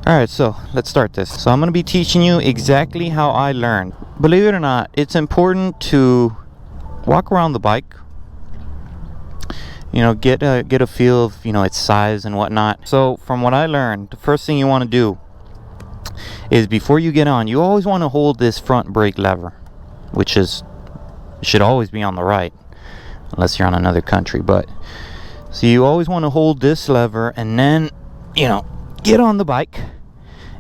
Alright, so let's start this. So I'm going to be teaching you exactly how I learned. Believe it or not, it's important to walk around the bike, get a feel of its size and whatnot. So from what I learned, the first thing you want to do is, before you get on, you always want to hold this front brake lever, which should always be on the right unless you're on another country. But so you always want to hold this lever and then get on the bike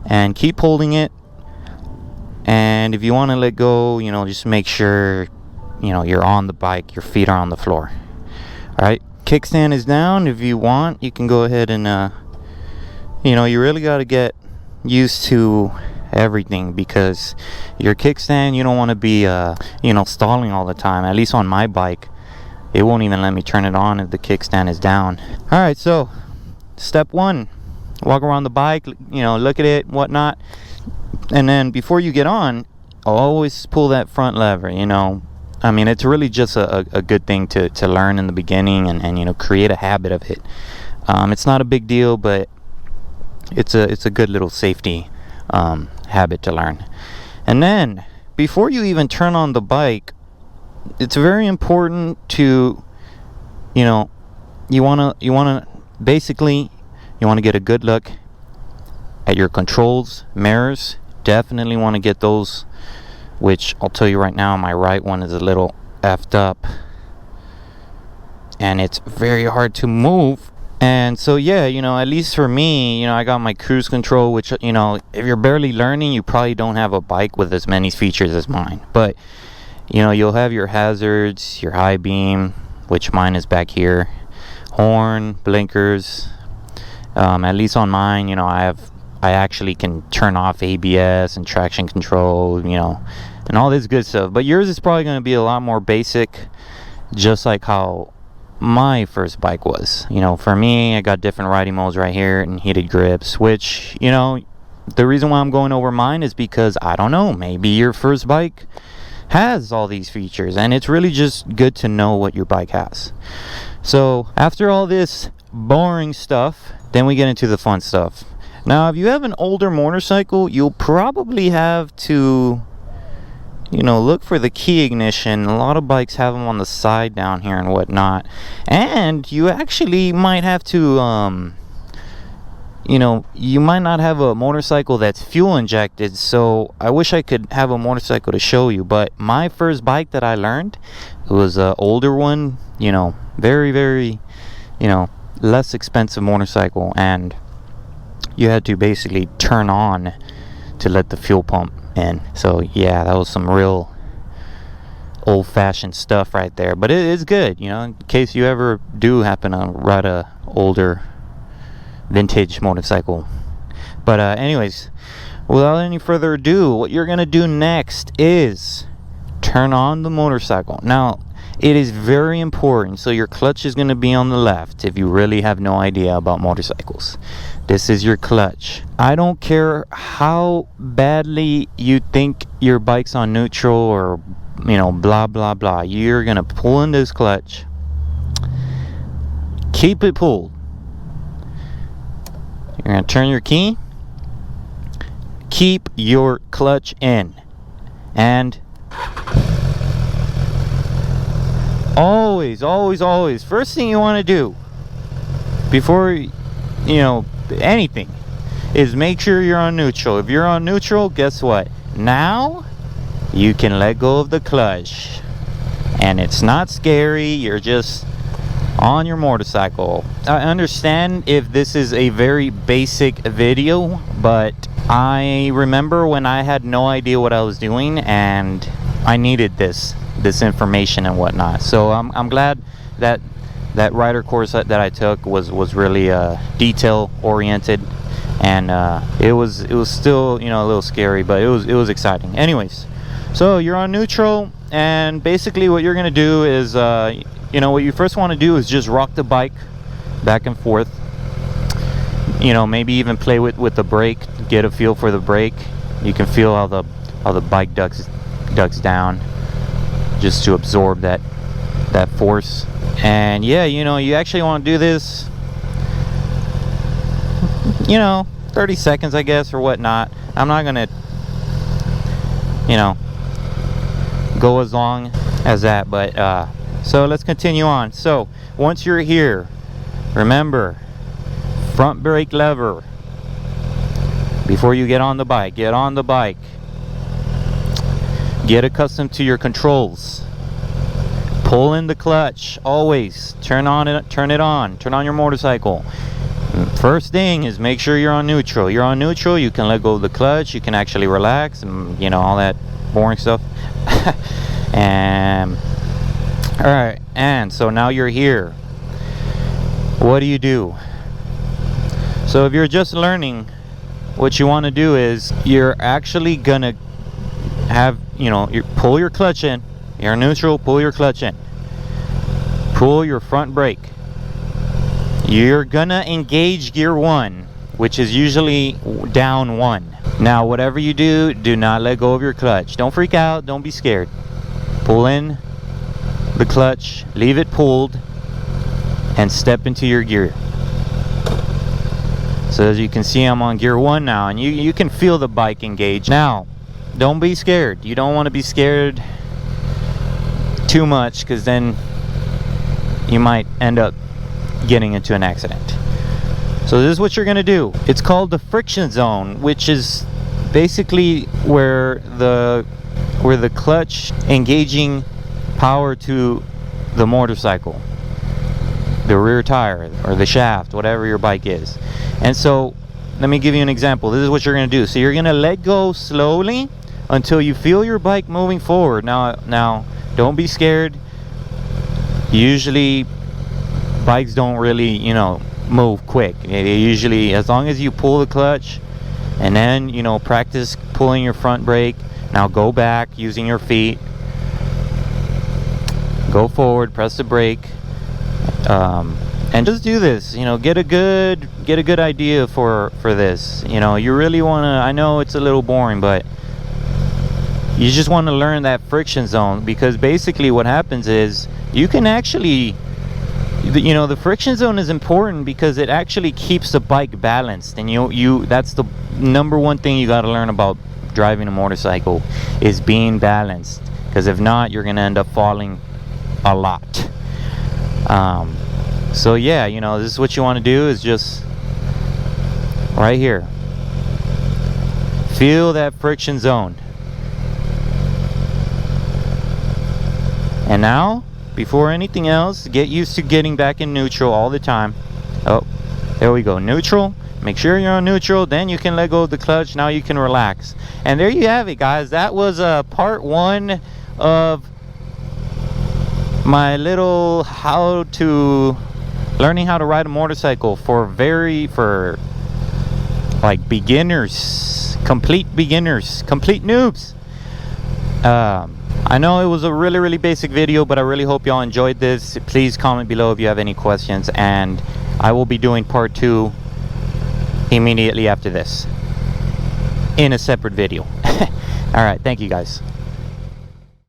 and keep holding it. And if you want to let go, just make sure you're on the bike, your feet are on the floor. All right, kickstand is down. If you want, you can go ahead and you really got to get used to everything, because your kickstand, you don't want to be stalling all the time. At least on my bike, it won't even let me turn it on if the kickstand is down. All right, so step one, walk around the bike, look at it, whatnot, and then before you get on, always pull that front lever. It's really just a good thing to learn in the beginning, and create a habit of it. It's not a big deal, but it's a good little safety habit to learn. And then before you even turn on the bike, it's very important to you want to basically get a good look at your controls, mirrors. Definitely want to get those, which I'll tell you right now, my right one is a little effed up and it's very hard to move. And so at least for me, I got my cruise control, which if you're barely learning, you probably don't have a bike with as many features as mine. But you'll have your hazards, your high beam, which mine is back here, horn, blinkers. At least on mine, I actually can turn off ABS and traction control, and all this good stuff. But yours is probably going to be a lot more basic, just like how my first bike was. For me, I got different riding modes right here and heated grips, which, the reason why I'm going over mine is because, I don't know, maybe your first bike has all these features, and it's really just good to know what your bike has. So after all this boring stuff, then we get into the fun stuff. Now, if you have an older motorcycle, you'll probably have to look for the key ignition. A lot of bikes have them on the side down here and whatnot, and you actually might have to you might not have a motorcycle that's fuel injected. So I wish I could have a motorcycle to show you, but my first bike that I learned, it was an older one, very, very less expensive motorcycle, and you had to basically turn on to let the fuel pump in. So yeah, that was some real old-fashioned stuff right there, but it is good, in case you ever do happen to ride a older vintage motorcycle. But anyways, without any further ado, what you're gonna do next is turn on the motorcycle. Now, it is very important, so your clutch is going to be on the left. If you really have no idea about motorcycles, this is your clutch. I don't care how badly you think your bike's on neutral or blah blah blah, you're going to pull in this clutch. Keep it pulled. You're going to turn your key. Keep your clutch in, and always, first thing you want to do before anything is make sure you're on neutral. If you're on neutral, guess what? Now you can let go of the clutch, and it's not scary. You're just on your motorcycle. I understand if this is a very basic video, but I remember when I had no idea what I was doing and I needed this information and whatnot. So I'm glad that rider course that I took was really detail oriented, and it was still a little scary, but it was exciting. Anyways, so you're on neutral, and basically what you're gonna do is what you first want to do is just rock the bike back and forth. Maybe even play with the brake, get a feel for the brake. You can feel how the bike ducks down, just to absorb that force. And yeah, you actually want to do this 30 seconds, I guess, or whatnot. I'm not gonna, you know, go as long as that, but so let's continue on. So once you're here, remember, front brake lever. Before you get on the bike, get accustomed to your controls. Pull in the clutch always. Turn on your motorcycle. First thing is make sure you're on neutral. You're on neutral, you can let go of the clutch, you can actually relax, and you know, all that boring stuff. And all right, and so now you're here. What do you do? So if you're just learning, what you want to do is you're actually gonna have, you know, you pull your clutch in. You're neutral, pull your clutch in. Pull your front brake. You're gonna engage gear 1, which is usually down 1. Now whatever you do, do not let go of your clutch. Don't freak out, don't be scared. Pull in the clutch, leave it pulled, and step into your gear. So as you can see, I'm on gear 1 now, and you can feel the bike engage. Now, don't be scared. You don't want to be scared too much, because then you might end up getting into an accident. So this is what you're going to do. It's called the friction zone, which is basically where the clutch engaging power to the motorcycle, the rear tire or the shaft, whatever your bike is. And so let me give you an example. This is what you're going to do. So you're going to let go slowly until you feel your bike moving forward. Now don't be scared. Usually bikes don't really, you know, move quick. They usually, as long as you pull the clutch and then, you know, practice pulling your front brake. Now go back using your feet. Go forward, press the brake, and just do this. You know, get a good idea for this. You know, you really want to. I know it's a little boring, but you just want to learn that friction zone, because basically what happens is you can actually, you know, the friction zone is important because it actually keeps the bike balanced, and that's the number one thing you got to learn about driving a motorcycle, is being balanced, because if not, you're gonna end up falling a lot. So yeah, you know, this is what you want to do, is just right here, feel that friction zone. And now, before anything else, get used to getting back in neutral all the time. Oh, there we go, neutral. Make sure you're on neutral, then you can let go of the clutch. Now you can relax. And there you have it, guys. That was part 1 of my little learning how to ride a motorcycle for like beginners, complete noobs. I know it was a really basic video, but I really hope y'all enjoyed this. Please comment below if you have any questions, and I will be doing part 2 immediately after this in a separate video. All right, thank you guys.